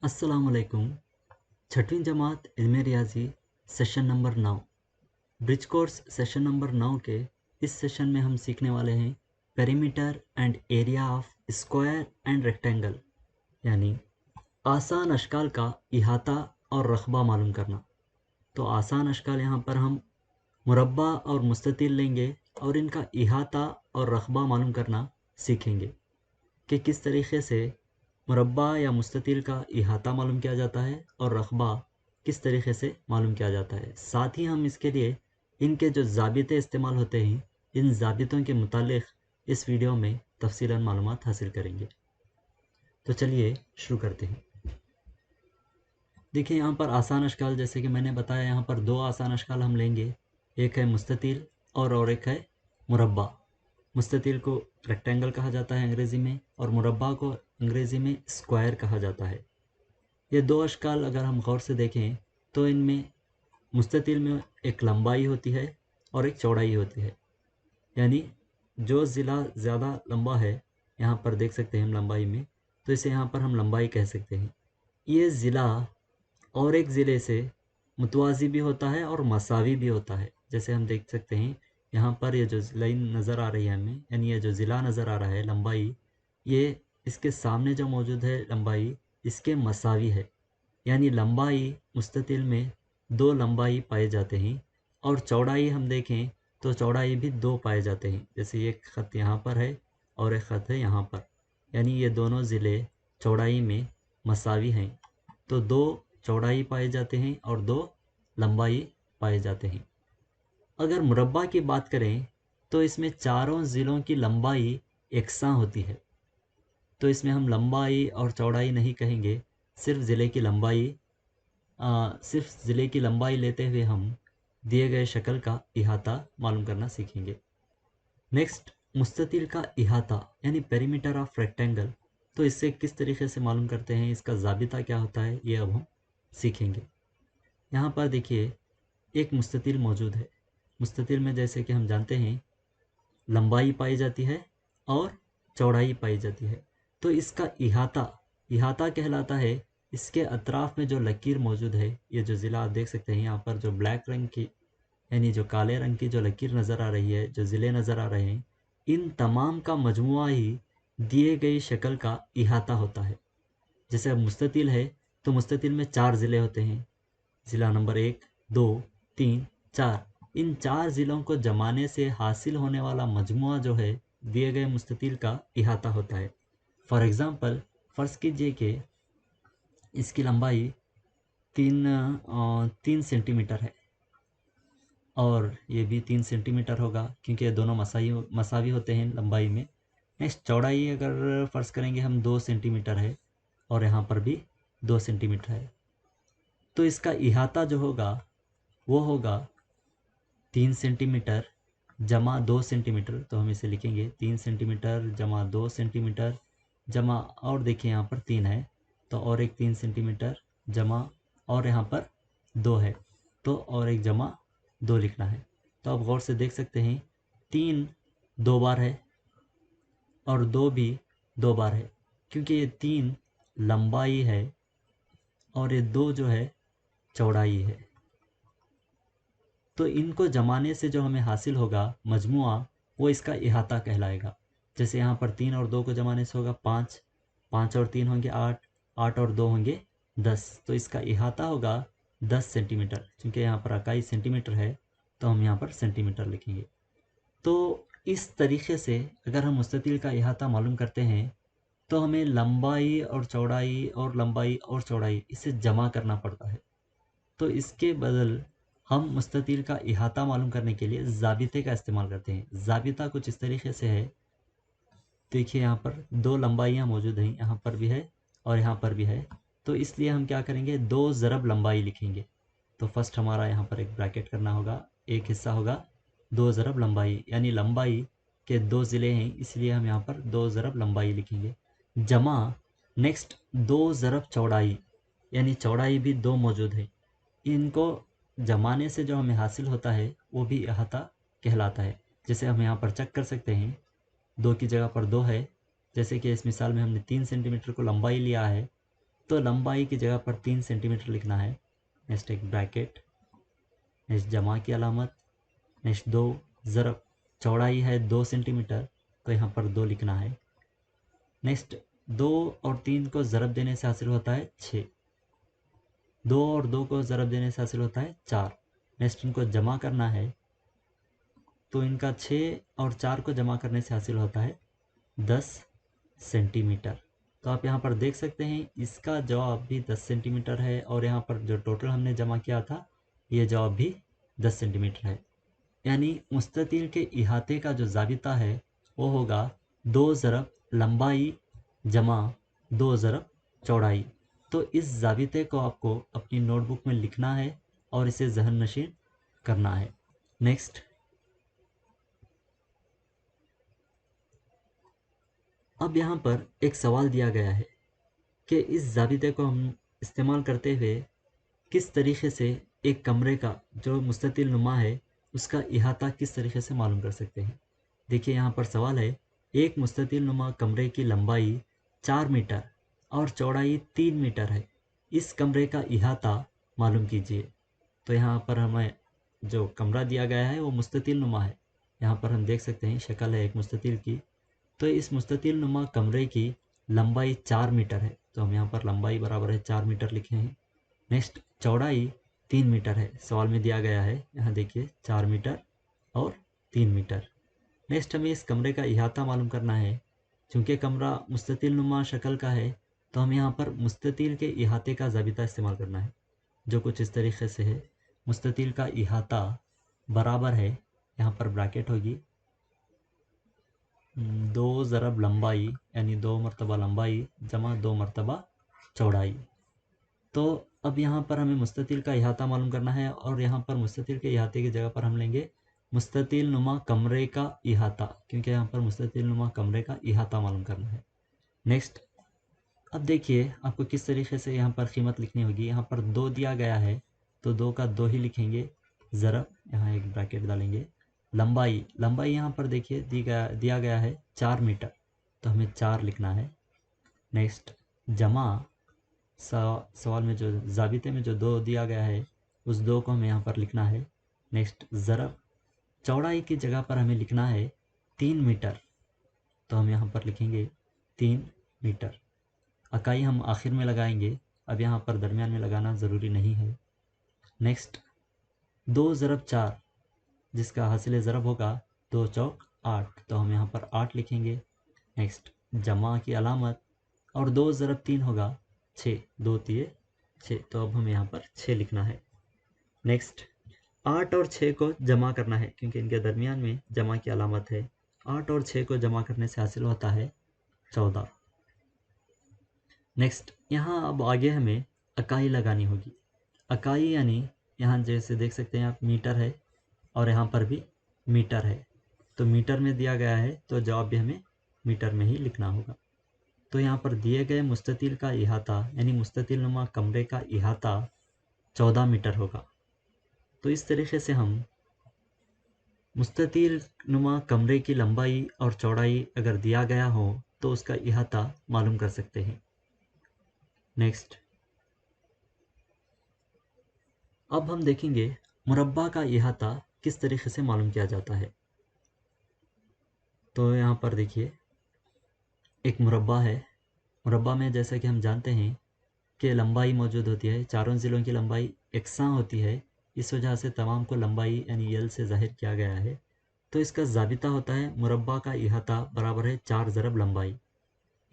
अस्सलामुअलैकुम। छठवीं जमात इल्म रियाजी session number 9 bridge course session number 9 के इस सेशन में हम सीखने वाले हैं perimeter and area of square and rectangle, यानी आसान अशकाल का इहाता और रकबा मालूम करना। तो आसान अशकाल यहाँ पर हम मुरब्बा और मुस्ततिल लेंगे और इनका इहाता और रकबा मालूम करना सीखेंगे कि किस तरीक़े से मुरब्बा या मुस्ततिल का इहाता मालूम किया जाता है और रकबा किस तरीक़े से मालूम किया जाता है। साथ ही हम इसके लिए इनके जो ज़ाबिते इस्तेमाल होते हैं, इन ज़ाबितों के मुतालिक इस वीडियो में तफसीलन मालूमात हासिल करेंगे। तो चलिए शुरू करते हैं। देखिए यहाँ पर आसान अशकाल, जैसे कि मैंने बताया, यहाँ पर दो आसान अशकाल हम लेंगे। एक है मुस्ततिल और एक है मुरब्बा। मुस्ततिल को रेक्टेंगल कहा जाता है अंग्रेज़ी में, और मुरब्बा को अंग्रेज़ी में स्क्वायर कहा जाता है। ये दो अशकाल अगर हम गौर से देखें तो इनमें मुस्ततिल में एक लंबाई होती है और एक चौड़ाई होती है, यानी जो ज़िला ज़्यादा लंबा है, यहाँ पर देख सकते हैं हम लंबाई में, तो इसे यहाँ पर हम लंबाई कह सकते हैं। ये ज़िला और एक ज़िले से मुतवाज़ी भी होता है और मसावी भी होता है। जैसे हम देख सकते हैं यहाँ पर ये जो लाइन नज़र आ रही है हमें, यानी ये जो ज़िला नज़र आ रहा है लंबाई, ये इसके सामने जो मौजूद है लंबाई इसके मसावी है। यानी लंबाई मुस्ततिल में दो लंबाई पाए जाते हैं, और चौड़ाई हम देखें तो चौड़ाई भी दो पाए जाते हैं। जैसे एक ख़त यहाँ पर है और एक ख़त है यहाँ पर, यानी ये दोनों ज़िले चौड़ाई में मसावी हैं। तो दो चौड़ाई पाए जाते हैं और दो लंबाई पाए जाते हैं। अगर मुरब्बा की बात करें तो इसमें चारों ज़िलों की लंबाई एकसां होती है। तो इसमें हम लंबाई और चौड़ाई नहीं कहेंगे, सिर्फ ज़िले की लंबाई सिर्फ ज़िले की लंबाई लेते हुए हम दिए गए शक्ल का इहाता मालूम करना सीखेंगे। नेक्स्ट, मुस्ततिल का इहाता यानी पेरीमीटर ऑफ रेक्टेंगल। तो इससे किस तरीके से मालूम करते हैं, इसका ज़ाबिता क्या होता है, ये अब हम सीखेंगे। यहाँ पर देखिए एक मुस्ततिल मौजूद है। मुस्ततिल में जैसे कि हम जानते हैं लंबाई पाई जाती है और चौड़ाई पाई जाती है। तो इसका इहाता इहाता कहलाता है इसके अतराफ़ में जो लकीर मौजूद है। ये जो ज़िला आप देख सकते हैं यहाँ पर, जो ब्लैक रंग की यानी जो काले रंग की जो लकीर नज़र आ रही है, जो ज़िले नज़र आ रहे हैं, इन तमाम का मजमुआ ही दिए गई शक्ल का इहाता होता है। जैसे अब मुस्ततिल है तो मुस्ततिल में चार ज़िले होते हैं, ज़िला नंबर 1, 2, 3, 4। इन चार ज़िलों को जमाने से हासिल होने वाला मजमुआ जो है दिए गए मुस्ततिल का इहाता होता है। फॉर एग्ज़ाम्पल, फ़र्ज़ कीजिए कि इसकी लंबाई 3 सेंटीमीटर है और ये भी 3 सेंटीमीटर होगा, क्योंकि ये दोनों मसावी होते हैं लंबाई में। नेक्स्ट, चौड़ाई अगर फ़र्ज़ करेंगे हम 2 सेंटीमीटर है और यहाँ पर भी 2 सेंटीमीटर है। तो इसका इहाता जो होगा वो होगा 3 सेंटीमीटर जमा 2 सेंटीमीटर। तो हम इसे लिखेंगे 3 सेंटीमीटर जमा 2 सेंटीमीटर जमा, और देखिए यहाँ पर 3 है तो और एक 3 सेंटीमीटर जमा, और यहाँ पर 2 है तो और एक जमा 2 लिखना है। तो आप गौर से देख सकते हैं 3 2 बार है और 2 भी 2 बार है, क्योंकि ये 3 लंबाई है और ये 2 जो है चौड़ाई है। तो इनको जमाने से जो हमें हासिल होगा मजमुआ, वो इसका इहाता कहलाएगा। जैसे यहाँ पर 3 और 2 को जमाने से होगा 5, 5 और 3 होंगे 8, 8 और 2 होंगे 10। तो इसका इहाता होगा 10 सेंटीमीटर। क्योंकि यहाँ पर इकाई सेंटीमीटर है तो हम यहाँ पर सेंटीमीटर लिखेंगे। तो इस तरीके से अगर हम मुस्ततिल का इहाता मालूम करते हैं तो हमें लंबाई और चौड़ाई और लंबाई और चौड़ाई इसे जमा करना पड़ता है। तो इसके बदल हम मुस्ततिल का इहाता मालूम करने के लिए ज़ाबिते का इस्तेमाल करते हैं। ज़ाबिता कुछ इस तरीके से है, देखिए यहाँ पर दो लंबाइयाँ मौजूद हैं, यहाँ पर भी है और यहाँ पर भी है। तो इसलिए हम क्या करेंगे, 2 ज़रब लंबाई लिखेंगे। तो फर्स्ट हमारा यहाँ पर एक ब्रैकेट करना होगा, एक हिस्सा होगा 2 ज़रब लंबाई, यानी लंबाई के 2 ज़िले हैं इसलिए हम यहाँ पर 2 ज़रब लंबाई लिखेंगे। जमा नेक्स्ट 2 ज़रब चौड़ाई, यानी चौड़ाई भी 2 मौजूद है। इनको जमाने से जो हमें हासिल होता है वो भी इहाता कहलाता है। जैसे हम यहाँ पर चेक कर सकते हैं 2 की जगह पर 2 है। जैसे कि इस मिसाल में हमने 3 सेंटीमीटर को लंबाई लिया है तो लंबाई की जगह पर 3 सेंटीमीटर लिखना है। नेक्स्ट एक ब्रैकेट, नेक्स्ट जमा की अलामत, नेक्स्ट 2 ज़रब चौड़ाई है 2 सेंटीमीटर, तो यहाँ पर 2 लिखना है। नेक्स्ट 2 और 3 को ज़रब देने से हासिल होता है 6, 2 और 2 को ज़रब देने से हासिल होता है 4। नेक्स्ट इनको जमा करना है, तो इनका 6 और 4 को जमा करने से हासिल होता है 10 सेंटीमीटर। तो आप यहाँ पर देख सकते हैं इसका जवाब भी 10 सेंटीमीटर है, और यहाँ पर जो टोटल हमने जमा किया था ये जवाब भी 10 सेंटीमीटर है। यानी मुस्ततील के इहाते का जो ज़ाबिता है वो होगा 2 ज़रब लंबाई जमा 2 ज़रब चौड़ाई। तो इस ज़ाबिते को आपको अपनी नोटबुक में लिखना है और इसे ज़हन नशीन करना है। नेक्स्ट, अब यहाँ पर एक सवाल दिया गया है कि इस ज़ाबिते को हम इस्तेमाल करते हुए किस तरीके से एक कमरे का जो मुस्ततिल नुमा है उसका इहाता किस तरीके से मालूम कर सकते हैं। देखिए यहाँ पर सवाल है, एक मुस्ततिल नुमा कमरे की लंबाई 4 मीटर और चौड़ाई 3 मीटर है, इस कमरे का इहाता मालूम कीजिए। तो यहाँ पर हमें जो कमरा दिया गया है वो मुस्ततिल नुमा है। यहाँ पर हम देख सकते हैं शक्ल है एक मुस्ततिल की। तो इस मुस्ततिल नुमा कमरे की लंबाई 4 मीटर है, तो हम यहाँ पर लंबाई बराबर है 4 मीटर लिखे हैं। नेक्स्ट चौड़ाई 3 मीटर है, सवाल में दिया गया है, यहाँ देखिए 4 मीटर और 3 मीटर। नेक्स्ट हमें इस कमरे का इहाता मालूम करना है। चूँकि कमरा मुस्ततिल नुमा शक्ल का है तो हम यहाँ पर मुस्ततिल के इहाते का ज़ाबिता इस्तेमाल करना है, जो कुछ इस तरीके से है। मुस्ततिल का इहाता बराबर है, यहाँ पर ब्रैकेट होगी, 2 ज़रब लंबाई यानी 2 मरतबा लंबाई जमा 2 मरतबा चौड़ाई। तो अब यहाँ पर हमें मुस्ततिल का इहाता मालूम करना है, और यहाँ पर मुस्ततिल के इहाते की जगह पर हम लेंगे मुस्ततिल नुमा कमरे का इहाता, क्योंकि यहाँ पर मुस्ततिल नुमा कमरे का इहाता मालूम करना है। नेक्स्ट, अब देखिए आपको किस तरीके से यहाँ पर कीमत लिखनी होगी। यहाँ पर 2 दिया गया है तो 2 का 2 ही लिखेंगे, ज़रब यहाँ एक ब्रैकेट डालेंगे। लंबाई यहाँ पर देखिए दिया गया है 4 मीटर, तो हमें 4 लिखना है। नेक्स्ट जमा, सवाल में जो ज़ाबिते में जो 2 दिया गया है उस 2 को हमें यहाँ पर लिखना है। नेक्स्ट ज़रब, चौड़ाई की जगह पर हमें लिखना है 3 मीटर, तो हम यहाँ पर लिखेंगे 3 मीटर। इकाई हम आखिर में लगाएंगे, अब यहाँ पर दरमियान में लगाना ज़रूरी नहीं है। नेक्स्ट 2 ज़रब 4, जिसका हासिल ज़रब होगा 2 चौक 8, तो हम यहाँ पर 8 लिखेंगे। नेक्स्ट जमा की अलामत, और 2 ज़रब 3 होगा 6, 2 तिये 6, तो अब हमें यहाँ पर 6 लिखना है। नेक्स्ट 8 और 6 को जमा करना है, क्योंकि इनके दरमियान में जमा की अलामत है। 8 और 6 को जमा करने से हासिल होता है 14। नेक्स्ट यहाँ अब आगे हमें इकाई लगानी होगी। इकाई यानी यहाँ जैसे देख सकते हैं आप मीटर है और यहाँ पर भी मीटर है, तो मीटर में दिया गया है तो जवाब भी हमें मीटर में ही लिखना होगा। तो यहाँ पर दिए गए मुस्ततिल का इहाता यानी मुस्ततिल नुमा कमरे का इहाता 14 मीटर होगा। तो इस तरीके से हम मुस्ततिल नुमा कमरे की लंबाई और चौड़ाई अगर दिया गया हो तो उसका इहाता मालूम कर सकते हैं। नेक्स्ट, अब हम देखेंगे मुरब्बा का इहाता किस तरीके से मालूम किया जाता है। तो यहाँ पर देखिए एक मुरब्बा है। मुरब्बा में जैसा कि हम जानते हैं कि लंबाई मौजूद होती है, चारों ज़िलों की लंबाई यकसां होती है, इस वजह से तमाम को लंबाई यानी यल से ज़ाहिर किया गया है। तो इसका ज़ाबिता होता है मुरब्बा का इहाता बराबर है 4 ज़रब लंबाई।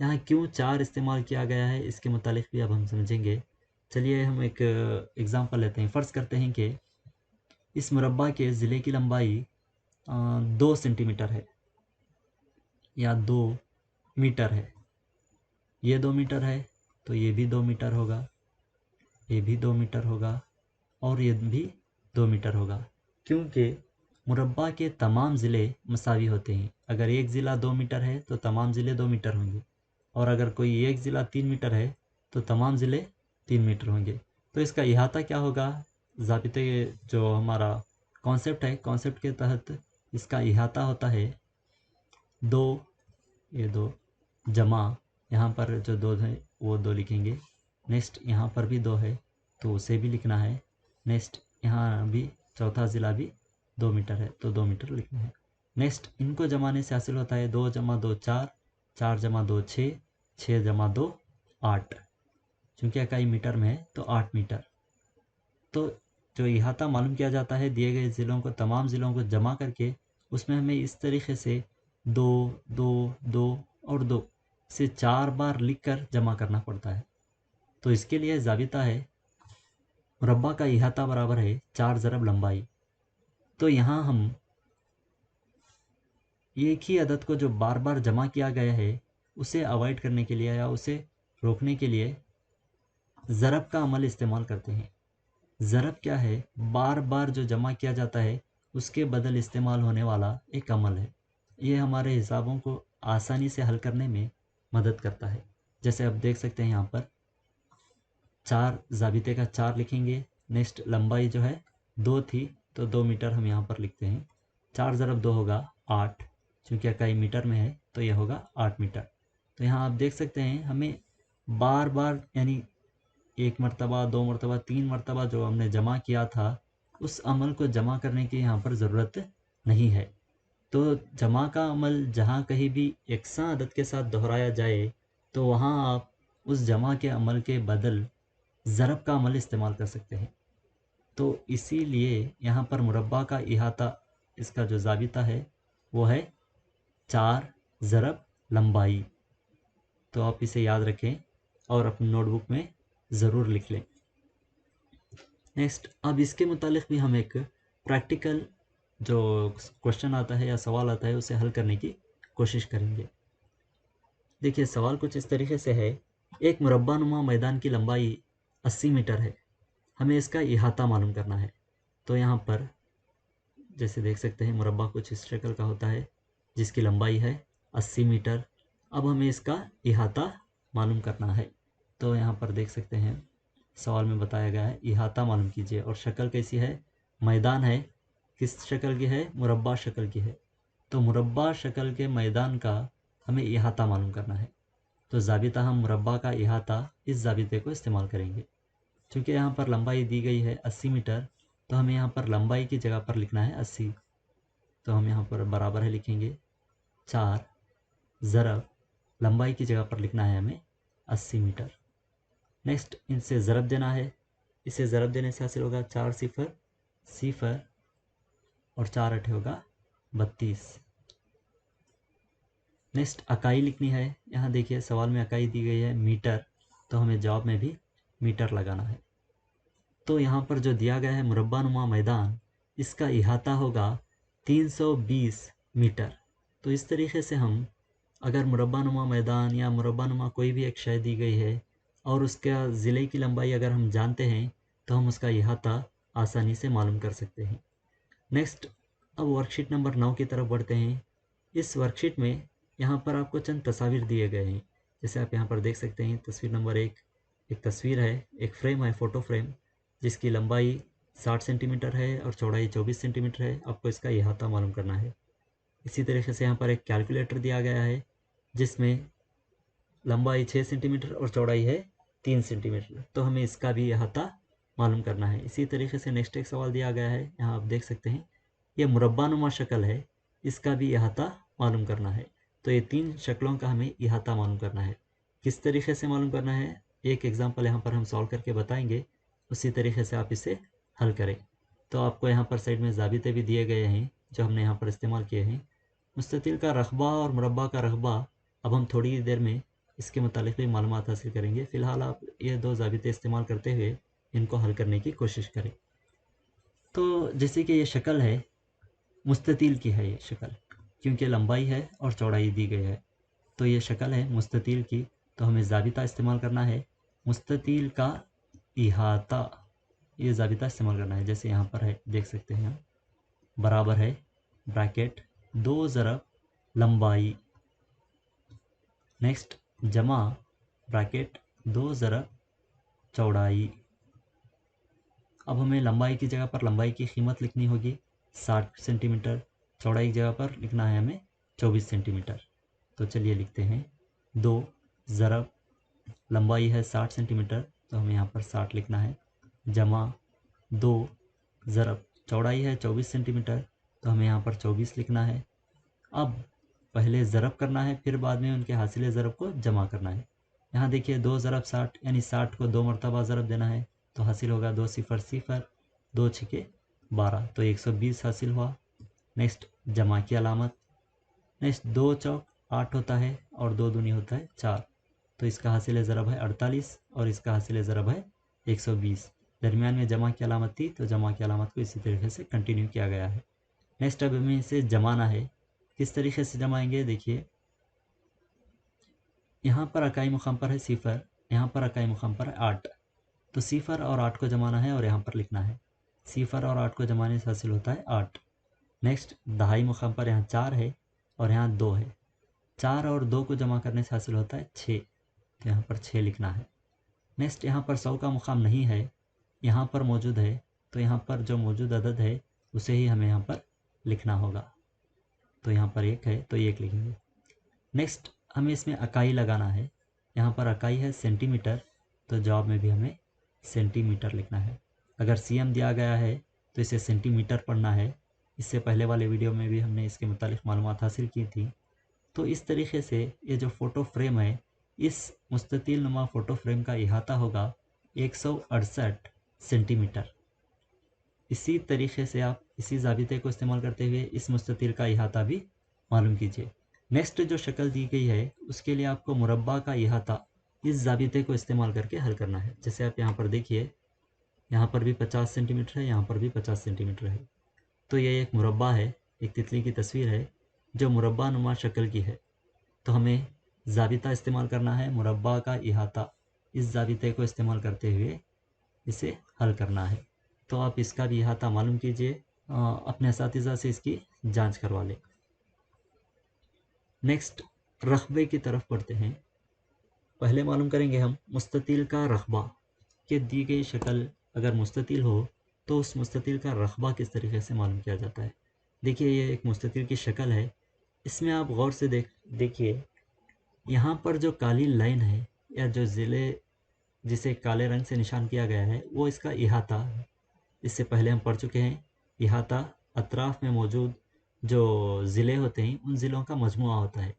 यहाँ क्यों 4 इस्तेमाल किया गया है इसके मुतालिक भी अब हम समझेंगे। चलिए हम एक एग्ज़ाम्पल लेते हैं। फ़र्ज़ करते हैं कि इस मुरब्बा के ज़िले की लंबाई 2 सेंटीमीटर है या 2 मीटर है। ये 2 मीटर है तो ये भी 2 मीटर होगा, ये भी 2 मीटर होगा और ये भी 2 मीटर होगा, क्योंकि मुरब्बा के तमाम ज़िले मसावी होते हैं। अगर एक ज़िला 2 मीटर है तो तमाम ज़िले 2 मीटर होंगे, और अगर कोई एक ज़िला 3 मीटर है तो तमाम ज़िले 3 मीटर होंगे। तो इसका इहाता क्या होगा? ज़ाबिते जो हमारा कॉन्सेप्ट है, कॉन्सेप्ट के तहत इसका इहाता होता है 2, ये 2 जमा यहाँ पर जो 2 है वो 2 लिखेंगे, नेक्स्ट यहाँ पर भी 2 है तो उसे भी लिखना है। नेक्स्ट यहाँ भी चौथा ज़िला भी 2 मीटर है तो 2 मीटर लिखना है। नेक्स्ट इनको जमाने से हासिल होता है 2 + 2 4, 4 + 2 6, 6 + 2 8। चूँकि इकाई मीटर में है तो 8 मीटर। तो जो इहाता मालूम किया जाता है दिए गए ज़िलों को, तमाम ज़िलों को जमा करके उसमें हमें इस तरीके से 2 2 2 और 2 से 4 बार लिखकर जमा करना पड़ता है। तो इसके लिए ज़ाबिता है मुरब्बा का इहाता बराबर है 4 ज़रब लंबाई। तो यहाँ हम एक ही अदद को जो बार बार जमा किया गया है उसे अवॉइड करने के लिए या उसे रोकने के लिए ज़रब का अमल इस्तेमाल करते हैं। ज़रब क्या है? बार बार जो जमा किया जाता है उसके बदल इस्तेमाल होने वाला एक अमल है। ये हमारे हिसाबों को आसानी से हल करने में मदद करता है। जैसे आप देख सकते हैं यहाँ पर 4 ज़ाबिते का 4 लिखेंगे। नेक्स्ट लंबाई जो है 2 थी तो 2 मीटर हम यहाँ पर लिखते हैं। 4 ज़रब 2 होगा 8, चूँकि इकाई मीटर में है तो यह होगा 8 मीटर। तो यहाँ आप देख सकते हैं हमें बार बार यानी 1 मरतबा, 2 मरतबा, 3 मरतबा जो हमने जमा किया था उस अमल को जमा करने की यहाँ पर ज़रूरत नहीं है। तो जमा का अमल जहाँ कहीं भी यकसां अदद के साथ दोहराया जाए तो वहाँ आप उस जमा के अमल के बदल ज़रब का अमल इस्तेमाल कर सकते हैं। तो इसीलिए यहाँ पर मुरब्बा का इहाता इसका जो ज़ाबिता है वो है 4 ज़रब लंबाई। तो आप इसे याद रखें और अपनी नोटबुक में ज़रूर लिख लें। नेक्स्ट अब इसके मुतालिक भी हम एक प्रैक्टिकल जो क्वेश्चन आता है या सवाल आता है उसे हल करने की कोशिश करेंगे। देखिए सवाल कुछ इस तरीके से है, एक मुरब्बानुमा मैदान की लंबाई 80 मीटर है, हमें इसका इहाता मालूम करना है। तो यहाँ पर जैसे देख सकते हैं मुरब्बा कुछ इस शक्ल का होता है जिसकी लंबाई है 80 मीटर। अब हमें इसका इहाता मालूम करना है। तो यहाँ पर देख सकते हैं सवाल में बताया गया है इहाता मालूम कीजिए और शक्ल कैसी है, मैदान है, किस शक्ल की है, मुरब्बा शक्ल की है। तो मुरब्बा शक्ल के मैदान का हमें इहाता मालूम करना है। तो ज़ाबिता हम मुरब्बा का इहाता इस ज़ाबिते को इस्तेमाल करेंगे। चूँकि यहाँ पर लंबाई दी गई है 80 मीटर तो हमें यहाँ पर लंबाई की जगह पर लिखना है 80। तो हम यहाँ पर बराबर है लिखेंगे 4 ज़रब लंबाई की जगह पर लिखना है हमें 80 मीटर। नेक्स्ट इनसे ज़रब देना है। इसे ज़रब देने से हासिल होगा 4 0 0 और 4 8 होगा 32। नेक्स्ट इकाई लिखनी है। यहाँ देखिए सवाल में इकाई दी गई है मीटर तो हमें जवाब में भी मीटर लगाना है। तो यहाँ पर जो दिया गया है मुरब्बानुमा मैदान इसका इहाता होगा 320 मीटर। तो इस तरीके से हम अगर मुरब्बानुमा मैदान या मुरब्बानुमा कोई भी एक शय दी गई है और उसका ज़िले की लंबाई अगर हम जानते हैं तो हम उसका इहाता आसानी से मालूम कर सकते हैं। नेक्स्ट अब वर्कशीट नंबर 9 की तरफ बढ़ते हैं। इस वर्कशीट में यहाँ पर आपको चंद तस्वीर दिए गए हैं। जैसे आप यहाँ पर देख सकते हैं तस्वीर नंबर 1 एक तस्वीर है, एक फ्रेम है, फ़ोटो फ्रेम जिसकी लंबाई 60 सेंटीमीटर है और चौड़ाई 24 सेंटीमीटर है। आपको इसका इहाता मालूम करना है। इसी तरीके से यहाँ पर एक कैलकुलेटर दिया गया है जिसमें लंबाई 6 सेंटीमीटर और चौड़ाई है 3 सेंटीमीटर। तो हमें इसका भी इहाता मालूम करना है। इसी तरीके से नेक्स्ट एक सवाल दिया गया है, यहाँ आप देख सकते हैं ये मुरब्बानुमा शक्ल है, इसका भी इहाता मालूम करना है। तो ये 3 शक्लों का हमें इहाता मालूम करना है। किस तरीके से मालूम करना है एक एग्जांपल यहाँ पर हम सॉल्व करके बताएंगे, उसी तरीके से आप इसे हल करें। तो आपको यहाँ पर साइड में ज़ाबिते भी दिए गए हैं जो हमने यहाँ पर इस्तेमाल किए हैं। मुस्ततिल का रकबा और मुरब्बा का रकबा अब हम थोड़ी ही देर में इसके मुतालिक भी मालूमात हासिल करेंगे। फ़िलहाल आप ये 2 ज़ाबिते इस्तेमाल करते हुए इनको हल करने की कोशिश करें। तो जैसे कि ये शक्ल है मुस्ततिल की है, ये शक्ल क्योंकि लंबाई है और चौड़ाई दी गई है तो ये शक्ल है मुस्ततिल की। तो हमें ज़ाबिता इस्तेमाल करना है मुस्ततिल का इहाता, ये ज़ाबिता इस्तेमाल करना है। जैसे यहाँ पर है देख सकते हैं हम, बराबर है ब्रैकेट 2 ज़रब लंबाई, नेक्स्ट जमा ब्रैकेट 2 ज़रब चौड़ाई। अब हमें लंबाई की जगह पर लंबाई की कीमत लिखनी होगी 60 सेंटीमीटर, चौड़ाई की जगह पर लिखना है हमें 24 सेंटीमीटर। तो चलिए लिखते हैं 2 ज़रब लंबाई है 60 सेंटीमीटर, तो हमें यहाँ पर 60 लिखना है, जमा 2 ज़रब चौड़ाई है 24 सेंटीमीटर, तो हमें यहाँ पर 24 लिखना है। अब पहले ज़रब करना है, फिर बाद में उनके हासिल ज़रब को जमा करना है। यहाँ देखिए 2 ज़रब 60 यानी 60 को 2 मरतबा ज़रब देना है, तो हासिल होगा 2 0 0, 2 6 12, तो 120 हासिल हुआ। नेक्स्ट जमा की अलामत, नेक्स्ट 2 चौक 8 होता है और 2 दूनी होता है 4, तो इसका हासिल ज़रब है 48 और इसका हासिल ज़रब है 120। दरमियान में जमा की अलामत थी, तो जमा की अलामत को इसी तरीके से कंटिन्यू किया गया है। नेक्स्ट अब हमें इसे जमाना है। किस तरीके से जमाएंगे, देखिए यहाँ पर अकाई मुकाम पर है 0, यहाँ पर अकाई मुकाम पर है 8, तो 0 और 8 को जमाना है और यहाँ पर लिखना है। 0 और 8 को जमाने से हासिल होता है 8। नेक्स्ट दहाई मुकाम पर यहाँ 4 है और यहाँ 2 है, 4 और 2 को जमा करने से हासिल होता है 6, तो यहाँ पर 6 लिखना है। नेक्स्ट यहाँ पर 100 का मुकाम नहीं है, यहाँ पर मौजूद है, तो यहाँ पर जो मौजूद अदद है उसे ही हमें यहाँ पर लिखना होगा, तो यहाँ पर 1 है तो 1 लिखेंगे। नेक्स्ट हमें इसमें अकाई लगाना है, यहाँ पर अकाई है सेंटीमीटर, तो जवाब में भी हमें सेंटीमीटर लिखना है। अगर सीएम दिया गया है तो इसे सेंटीमीटर पढ़ना है। इससे पहले वाले वीडियो में भी हमने इसके मुतालिक मालूमात हासिल की थी। तो इस तरीके से ये जो फ़ोटो फ्रेम है, इस मुस्ततिल नुमा फ़ोटो फ्रेम का इहाता होगा 168 सेंटीमीटर। इसी तरीके से आप इसी ज़ाबिते को इस्तेमाल करते हुए इस मुस्ततिल का इहाता भी मालूम कीजिए। नेक्स्ट जो शक्ल दी गई है उसके लिए आपको मुरब्बा का इहाता इस ज़ाबिते को इस्तेमाल करके हल करना है। जैसे आप यहाँ पर देखिए, यहाँ पर भी 50 सेंटीमीटर है, यहाँ पर भी 50 सेंटीमीटर है, तो ये एक मुरब्बा है, एक तितली की तस्वीर है जो मुरब्बा नुमा शक्ल की है। तो हमें ज़ाबिता इस्तेमाल करना है मुरब्बा का इहाता, इस ज़ाबिते को इस्तेमाल करते हुए इसे हल करना है। तो आप इसका भी इहाता मालूम कीजिए, अपने असातिज़ा से इसकी जांच करवा लें। नेक्स्ट रकबे की तरफ बढ़ते हैं। पहले मालूम करेंगे हम मुस्ततिल का रकबा, कि दी गई शक्ल अगर मुस्ततिल हो तो उस मुस्ततिल का रकबा किस तरीके से मालूम किया जाता है। देखिए ये एक मुस्ततिल की शक्ल है, इसमें आप गौर से देखिए यहाँ पर जो काली लाइन है या जो ज़िले जिसे काले रंग से निशान किया गया है वो इसका इहाता है। इससे पहले हम पढ़ चुके हैं, इहाता अतराफ़ में मौजूद जो ज़िले होते हैं उन ज़िलों का मजमुआ होता है।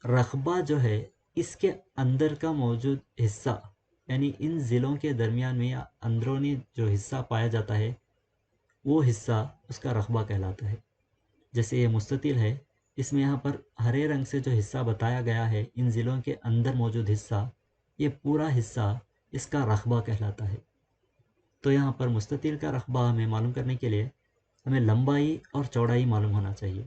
रकबा जो है इसके अंदर का मौजूद हिस्सा, यानी इन ज़िलों के दरमियान में या अंदरूनी जो हिस्सा पाया जाता है वो हिस्सा उसका रकबा कहलाता है। जैसे ये मुस्ततिल है, इसमें यहाँ पर हरे रंग से जो हिस्सा बताया गया है इन ज़िलों के अंदर मौजूद हिस्सा, ये पूरा हिस्सा इसका रकबा कहलाता है। तो यहाँ पर मुस्ततिल का रकबा हमें मालूम करने के लिए हमें लंबाई और चौड़ाई मालूम होना चाहिए।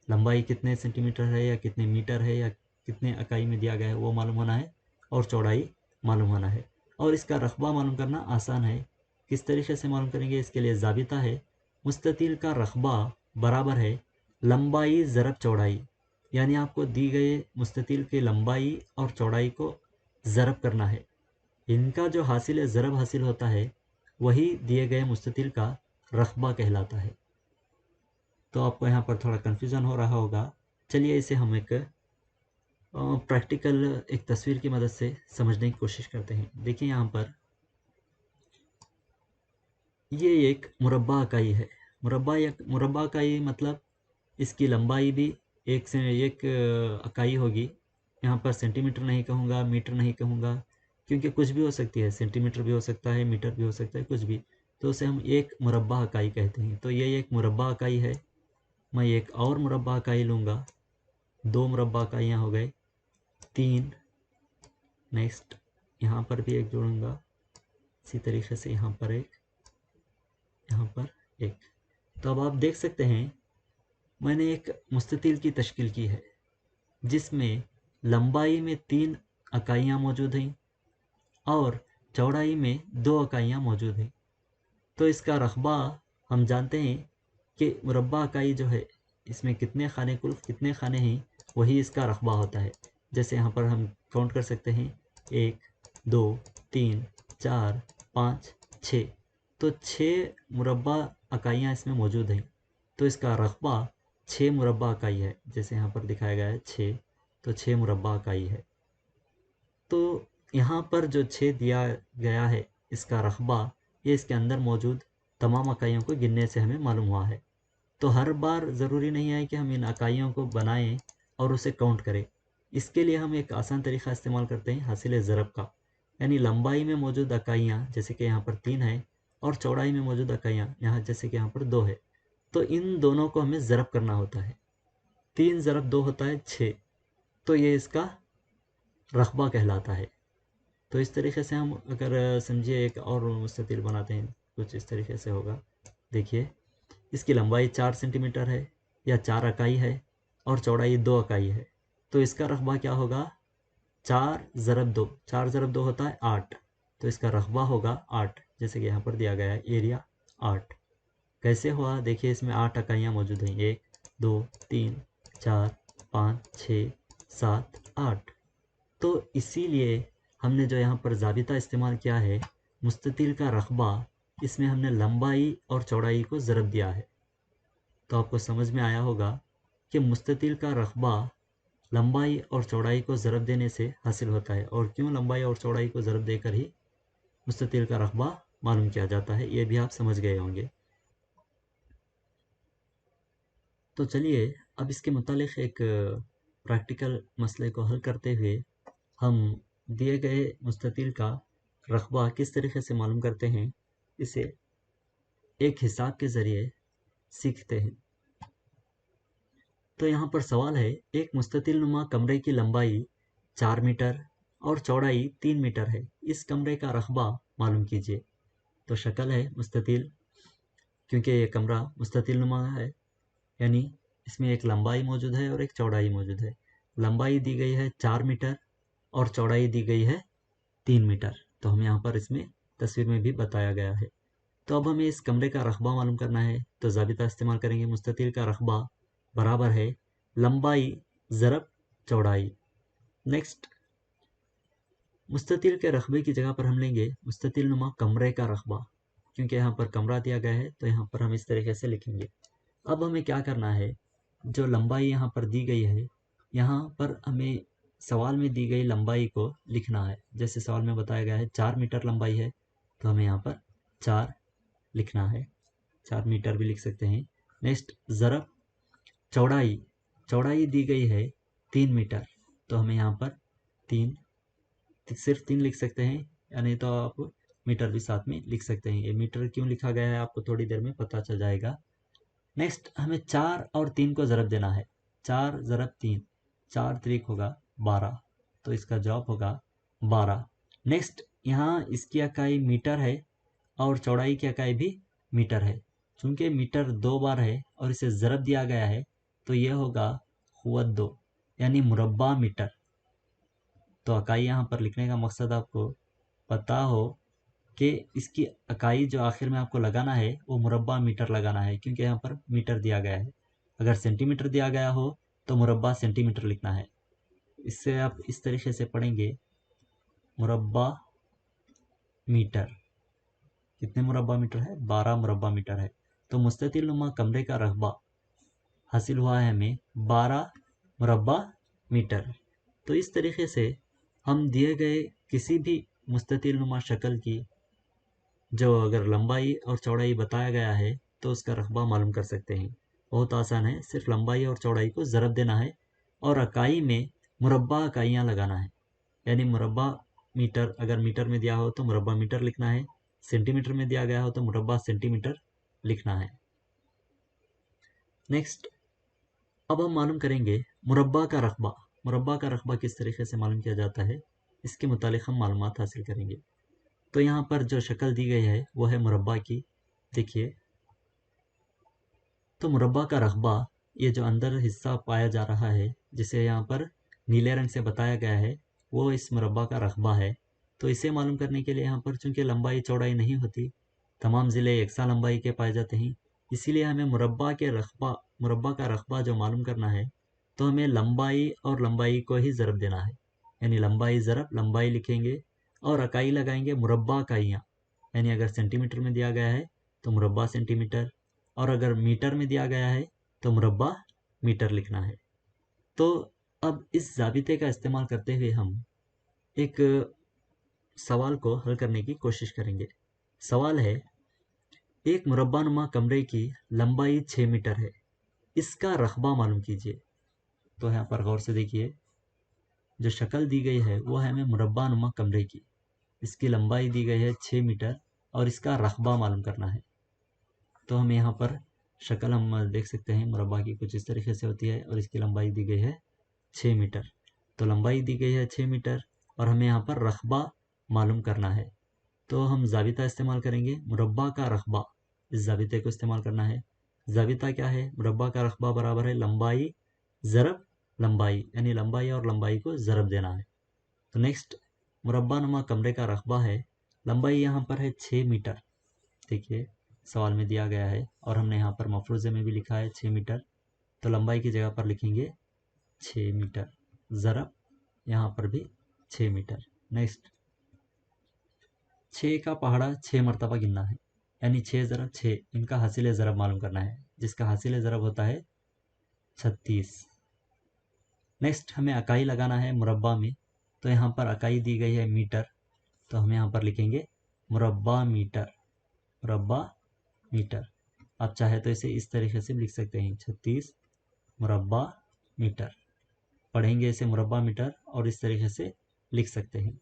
लंबाई कितने सेंटीमीटर है या कितने मीटर है या कितने इकाई में दिया गया है वो मालूम होना है, और चौड़ाई मालूम होना है। और इसका रकबा मालूम करना आसान है। किस तरीके से मालूम करेंगे, इसके लिए ज़ाबिता है, मुस्ततिल का रकबा बराबर है लंबाई ज़रब चौड़ाई, यानी आपको दी गए मुस्ततिल की लंबाई और चौड़ाई को ज़रब करना है। इनका जो हासिल ज़रब हासिल होता है वही दिए गए मुस्ततिल का रकबा कहलाता है। तो आपको यहाँ पर थोड़ा कन्फ्यूज़न हो रहा होगा। चलिए इसे हम एक प्रैक्टिकल एक तस्वीर की मदद से समझने की कोशिश करते हैं। देखिए यहाँ पर ये एक मुरब्बा इकाई है। मुरब्बा इकाई मतलब इसकी लंबाई भी एक से एक इकाई होगी। यहाँ पर सेंटीमीटर नहीं कहूँगा, मीटर नहीं कहूँगा, क्योंकि कुछ भी हो सकती है, सेंटीमीटर भी हो सकता है, मीटर भी हो सकता है, कुछ भी, तो उसे हम एक मुरब्बा इकाई कहते हैं। तो ये एक मुरब्बा इकाई है। मैं एक और मुरब्बा इकाई लूँगा, 2 मुरब्बा इकाइयाँ हो गए, 3। नेक्स्ट यहाँ पर भी एक जोड़ूँगा, इसी तरीके से यहाँ पर एक, यहाँ पर एक। तो अब आप देख सकते हैं मैंने एक मुस्ततिल की तश्कील की है जिसमें लंबाई में 3 इकाइयाँ मौजूद हैं और चौड़ाई में 2 इकाइयाँ मौजूद हैं। तो इसका रकबा हम जानते हैं कि मुरब्बा इकाई जो है इसमें कितने खाने, कुल कितने खाने हैं वही इसका रकबा होता है। जैसे यहाँ पर हम काउंट कर सकते हैं 1 2 3 4 5 6, तो 6 मुरब्बा इकाइयाँ इसमें मौजूद हैं। तो इसका रकबा 6 मुरब्बा इकाई है। जैसे यहाँ पर दिखाया गया है 6, तो 6 मुरब्बा इकाई है। तो यहाँ पर जो छेद दिया गया है इसका रकबा, ये इसके अंदर मौजूद तमाम इकाइयों को गिनने से हमें मालूम हुआ है। तो हर बार ज़रूरी नहीं है कि हम इन इकाइयों को बनाएं और उसे काउंट करें। इसके लिए हम एक आसान तरीका इस्तेमाल करते हैं, हासिल ज़रब का। यानी लंबाई में मौजूद इकाइयाँ जैसे कि यहाँ पर 3 है और चौड़ाई में मौजूद इकाइयाँ यहाँ जैसे कि यहाँ पर 2 है, तो इन दोनों को हमें ज़रब करना होता है। 3 ज़रब 2 होता है 6, तो ये इसका रकबा कहलाता है। तो इस तरीके से हम अगर समझिए एक और मुस्ततिल बनाते हैं, कुछ इस तरीके से होगा। देखिए, इसकी लंबाई 4 सेंटीमीटर है या 4 इकाई है और चौड़ाई 2 इकाई है, तो इसका रकबा क्या होगा? 4 ज़रब 2, 4 ज़रब 2 होता है 8, तो इसका रकबा होगा 8, जैसे कि यहाँ पर दिया गया है एरिया 8। कैसे हुआ? देखिए, इसमें 8 इकाइयाँ मौजूद हैं, 1 2 3 4 5 6 7 8। तो इसीलिए हमने जो यहाँ पर ज़ाबिता इस्तेमाल किया है, मुस्ततिल का रकबा, इसमें हमने लंबाई और चौड़ाई को ज़रब दिया है। तो आपको समझ में आया होगा कि मुस्ततिल का रकबा लंबाई और चौड़ाई को ज़रब देने से हासिल होता है, और क्यों लंबाई और चौड़ाई को ज़रब देकर ही मुस्ततिल का रकबा मालूम किया जाता है, ये भी आप समझ गए होंगे। तो चलिए अब इसके मुतालिक एक प्रैक्टिकल मसले को हल करते हुए हम दिए गए मुस्ततिल का रकबा किस तरीके से मालूम करते हैं, इसे एक हिसाब के ज़रिए सीखते हैं। तो यहाँ पर सवाल है, एक मुस्ततिल नुमा कमरे की लंबाई 4 मीटर और चौड़ाई 3 मीटर है, इस कमरे का रकबा मालूम कीजिए। तो शक्ल है मुस्ततिल, क्योंकि ये कमरा मुस्ततिल नुमा है, यानी इसमें एक लंबाई मौजूद है और एक चौड़ाई मौजूद है। लंबाई दी गई है 4 मीटर और चौड़ाई दी गई है 3 मीटर, तो हम यहाँ पर इसमें तस्वीर में भी बताया गया है। तो अब हमें इस कमरे का रकबा मालूम करना है, तो ज़ाबिता इस्तेमाल करेंगे। मुस्ततिल का रकबा बराबर है लंबाई ज़रब चौड़ाई। नेक्स्ट, मुस्ततिल के रकबे की जगह पर हम लेंगे मुस्ततिल नुमा कमरे का रकबा, क्योंकि यहाँ पर कमरा दिया गया है, तो यहाँ पर हम इस तरीके से लिखेंगे। अब हमें क्या करना है, जो लंबाई यहाँ पर दी गई है, यहाँ पर हमें सवाल में दी गई लंबाई को लिखना है। जैसे सवाल में बताया गया है 4 मीटर लंबाई है, तो हमें यहाँ पर 4 लिखना है, 4 मीटर भी लिख सकते हैं। नेक्स्ट, ज़रब चौड़ाई, चौड़ाई दी गई है 3 मीटर, तो हमें यहाँ पर 3, सिर्फ 3 लिख सकते हैं, या नहीं तो आप मीटर भी साथ में लिख सकते हैं। ये मीटर क्यों लिखा गया है आपको थोड़ी देर में पता चल जाएगा। नेक्स्ट, हमें 4 और 3 को ज़रब देना है। 4 ज़रब 3, 4 त्रिक होगा 12, तो इसका जवाब होगा 12। नेक्स्ट, यहाँ इसकी इकाई मीटर है और चौड़ाई की इकाई भी मीटर है। चूँकि मीटर 2 बार है और इसे ज़रब दिया गया है, तो यह होगा क़ुव्वत 2, यानी मुरब्बा मीटर। तो इकाई यहाँ पर लिखने का मकसद आपको पता हो कि इसकी इकाई जो आखिर में आपको लगाना है वो मुरब्बा मीटर लगाना है, क्योंकि यहाँ पर मीटर दिया गया है। अगर सेंटीमीटर दिया गया हो तो मुरब्बा सेंटीमीटर लिखना है। इससे आप इस तरीके से पढ़ेंगे, मुरब्बा मीटर। कितने मुरब्बा मीटर है? 12 मुरब्बा मीटर है। तो मुस्ततिल नुमा कमरे का रकबा हासिल हुआ है हमें 12 मुरब्बा मीटर। तो इस तरीके से हम दिए गए किसी भी मुस्ततिल नुमा शक्ल की जो अगर लंबाई और चौड़ाई बताया गया है तो उसका रकबा मालूम कर सकते हैं। बहुत आसान है, सिर्फ लंबाई और चौड़ाई को ज़रब देना है और इकाई में मुरब्बा इकाइयाँ लगाना है। यानी मुरब्बा मीटर, अगर मीटर में दिया हो तो मुरब्बा मीटर लिखना है, सेंटीमीटर में दिया गया हो तो मुरब्बा सेंटीमीटर लिखना है। नेक्स्ट, अब हम मालूम करेंगे मुरब्बा का रकबा। मुरब्बा का रकबा किस तरीके से मालूम किया जाता है, इसके मुतालिक हम मालूमात हासिल करेंगे। तो यहाँ पर जो शक्ल दी गई है वो है मुरब्बा की। देखिए, तो मुरब्बा का रकबा, ये जो अंदर हिस्सा पाया जा रहा है जिसे यहाँ पर नीले रंग से बताया गया है, वो इस मुरब्बा का रकबा है। तो इसे मालूम करने के लिए यहाँ पर चूँकि लंबाई चौड़ाई नहीं होती, तमाम ज़िले एकसा लंबाई के पाए जाते हैं, इसीलिए हमें मुरब्बा का रकबा जो मालूम करना है, तो हमें लंबाई और लंबाई को ही ज़रब देना है। यानी लंबाई ज़रब लंबाई लिखेंगे और इकाई लगाएंगे मुरब्बा इकाइयाँ। यानी अगर सेंटीमीटर में दिया गया है तो मुरब्बा सेंटीमीटर, और अगर मीटर में दिया गया है तो मुरब्बा मीटर लिखना है। तो अब इस ज़ाबिते का इस्तेमाल करते हुए हम एक सवाल को हल करने की कोशिश करेंगे। सवाल है, एक मुरब्बानुमा कमरे की लंबाई 6 मीटर है, इसका रकबा मालूम कीजिए। तो यहाँ पर गौर से देखिए, जो शक्ल दी गई है वो है हमें मुरब्बानुमा कमरे की, इसकी लंबाई दी गई है 6 मीटर और इसका रकबा मालूम करना है। तो हमें यहाँ पर शक्ल हम देख सकते हैं मुरब्बा की कुछ इस तरीके से होती है और इसकी लंबाई दी गई है 6 मीटर। तो लंबाई दी गई है 6 मीटर और हमें यहाँ पर रकबा मालूम करना है। तो हम ज़ाबिता इस्तेमाल करेंगे, मुरब्बा का रकबा, इस ज़ाबिते को इस्तेमाल करना है। ज़ाबिता क्या है? मुरब्बा का रकबा बराबर है लंबाई ज़रब लंबाई, यानी लंबाई और लंबाई को ज़रब देना है। तो नेक्स्ट, मुरब्बानुमा कमरे का रकबा है, लंबाई यहाँ पर है 6 मीटर, देखिए सवाल में दिया गया है और हमने यहाँ पर मफरूज़े में भी लिखा है 6 मीटर। तो लंबाई की जगह पर लिखेंगे 6 मीटर, ज़रब यहाँ पर भी 6 मीटर। नेक्स्ट, 6 का पहाड़ा 6 मरतबा गिनना है, यानी 6 ज़रब 6, इनका हासिल ज़रब मालूम करना है, जिसका हासिल ज़रब होता है 36। नेक्स्ट, हमें इकाई लगाना है मुरब्बा में। तो यहाँ पर इकाई दी गई है मीटर, तो हम यहाँ पर लिखेंगे मुरब्बा मीटर, मुरब्बा मीटर। आप चाहे तो इसे इस तरीके से लिख सकते हैं, 36 मुरब्बा मीटर। पढ़ेंगे इसे मुरब्बा मीटर और इस तरीके से लिख सकते हैं।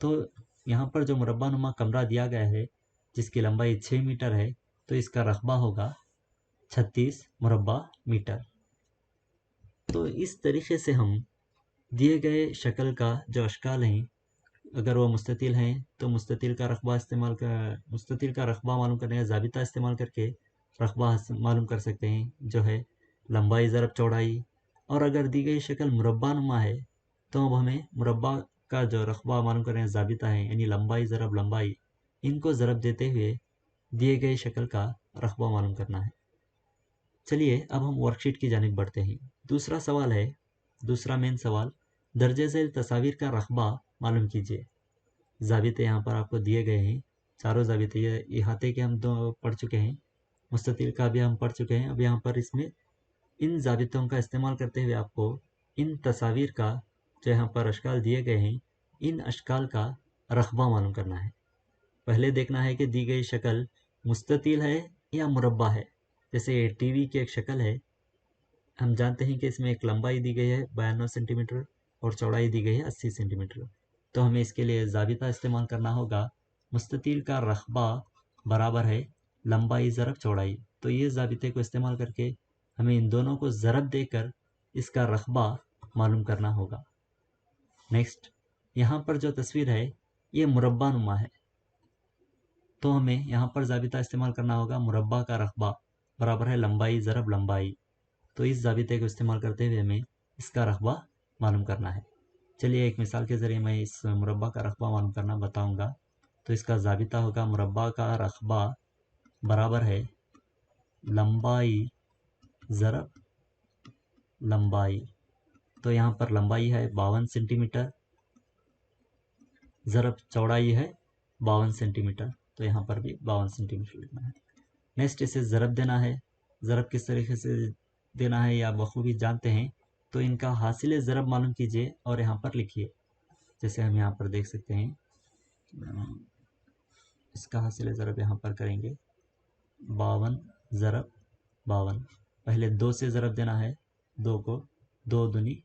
तो यहाँ पर जो मुरब्बा नुमा कमरा दिया गया है जिसकी लंबाई 6 मीटर है, तो इसका रकबा होगा 36 मुरब्बा मीटर। तो इस तरीके से हम दिए गए शक्ल का जो अशकाल हैं, अगर वो मुस्ततिल हैं तो मुस्ततिल का रकबा मालूम करने का ज़ाबिता इस्तेमाल करके रकबा मालूम कर सकते हैं, जो है लंबाई ज़रब चौड़ाई। और अगर दी गई शक्ल मुरब्बा नुमा है तो अब हमें मुरब्बा का जो रकबा मालूम करने का ज़ाबिता है, यानी लंबाई ज़रब लंबाई, इनको ज़रब देते हुए दिए गए शक्ल का रकबा मालूम करना है। चलिए अब हम वर्कशीट की जानिब बढ़ते हैं। दूसरा सवाल है, दूसरा मेन सवाल, दर्जे झेल तस्वीर का रकबा मालूम कीजिए। ज़ाबिते यहाँ पर आपको दिए गए हैं, चारों ज़ाबिते, ये इहाते के हम दो पढ़ चुके हैं, मुस्ततिल का भी हम पढ़ चुके हैं। अब यहाँ पर इसमें इन ज़ाबितों का इस्तेमाल करते हुए आपको इन तस्वीर का, जो यहाँ पर अशकाल दिए गए हैं, इन अशकाल का रकबा मालूम करना है। पहले देखना है कि दी गई शक्ल मुस्ततिल है या मुरब्बा है। जैसे टीवी की एक शक्ल है, हम जानते हैं कि इसमें एक लंबाई दी गई है 92 सेंटीमीटर और चौड़ाई दी गई है 80 सेंटीमीटर। तो हमें इसके लिए ज़ाबिता इस्तेमाल करना होगा, मुस्ततिल का रकबा बराबर है लंबाई ज़रब चौड़ाई। तो ये ज़ाबिते को इस्तेमाल करके हमें इन दोनों को ज़रब देकर इसका रकबा मालूम करना होगा। नेक्स्ट, यहाँ पर जो तस्वीर है ये मुरब्बा नुमा है, तो हमें यहाँ पर ज़ाबिता इस्तेमाल करना होगा, मुरब्बा का रकबा बराबर है लंबाई ज़रब लंबाई। तो इस ज़ाबिते को इस्तेमाल करते हुए हमें इसका रकबा मालूम करना है। चलिए एक मिसाल के ज़रिए मैं इस मुरब्बा का रकबा मालूम करना बताऊंगा। तो इसका ज़ाबिता होगा, मुरब्बा का रकबा बराबर है लंबाई ज़रब लंबाई। तो यहाँ पर लंबाई है 52 सेंटीमीटर, ज़रब चौड़ाई है 52 सेंटीमीटर, तो यहाँ पर भी 52 सेंटीमीटर लिखना है। नेक्स्ट, इसे ज़रब देना है। ज़रब किस तरीके से देना है या बखूबी जानते हैं, तो इनका हासिल ज़रब मालूम कीजिए और यहाँ पर लिखिए। जैसे हम यहाँ पर देख सकते हैं, इसका हासिल ज़रब यहाँ पर करेंगे 52 ज़रब 52। पहले 2 से ज़रब देना है, 2 को, 2 दूनी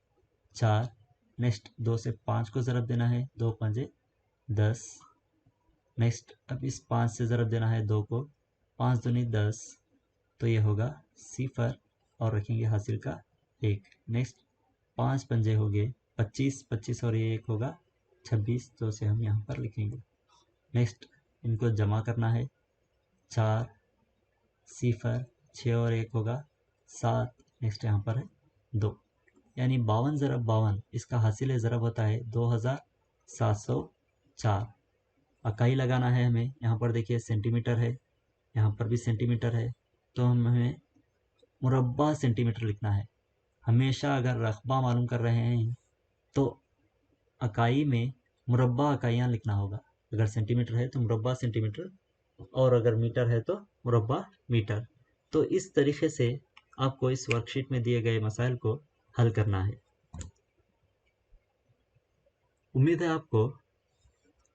4। नेक्स्ट 2 से 5 को ज़रब देना है, 2 पंजे 10। नेक्स्ट अब इस 5 से ज़रब देना है 2 को, 5 दूनी 10, तो ये होगा 0 और रखेंगे हासिल का 1। नेक्स्ट 5 पंजे हो गए 25, 25 और ये 1 होगा 26, तो उसे हम यहाँ पर लिखेंगे। नेक्स्ट इनको जमा करना है, 4 0 6 और 1 होगा 7। नेक्स्ट यहाँ पर है 2, यानी 52 ज़रब 52, इसका हासिल ज़रब होता है 2704। इकाई लगाना है हमें, यहाँ पर देखिए सेंटीमीटर है, यहाँ पर भी सेंटीमीटर है, तो हमें मुरब्बा सेंटीमीटर लिखना है। हमेशा अगर रकबा मालूम कर रहे हैं तो इकाई में मुरब्बा इकाइयाँ लिखना होगा। अगर सेंटीमीटर है तो मुरब्बा सेंटीमीटर, और अगर मीटर है तो मुरब्बा मीटर। तो इस तरीके से आपको इस वर्कशीट में दिए गए मसाइल को हल करना है। उम्मीद है आपको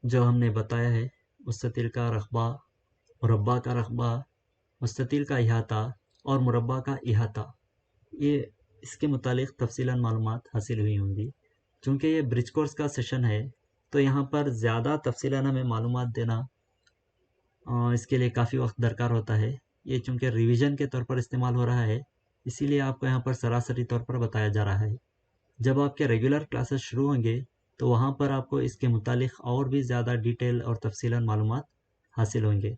जो हमने बताया है मुस्ततिल का रकबा, मुरब्बा का रकबा, मुस्ततिल का इहाता और मुरब्बा का इहाता, ये इसके मुतालिक तफसीलन मालूमात हासिल हुई होंगी। चूँकि ये ब्रिज कोर्स का सेशन है तो यहाँ पर ज़्यादा तफसीलन हमें मालूमात देना इसके लिए काफ़ी वक्त दरकार होता है। ये चूँकि रिवीजन के तौर पर इस्तेमाल हो रहा है, इसीलिए आपको यहाँ पर सरासरी तौर पर बताया जा रहा है। जब आपके रेगुलर क्लासेस शुरू होंगे तो वहाँ पर आपको इसके मुतालिक और भी ज़्यादा डिटेल और तफसीलन मालूमात हासिल होंगे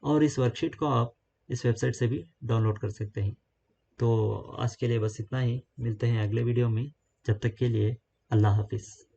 और इस वर्कशीट को आप इस वेबसाइट से भी डाउनलोड कर सकते हैं। तो आज के लिए बस इतना ही, मिलते हैं अगले वीडियो में। जब तक के लिए अल्लाह हाफिज़।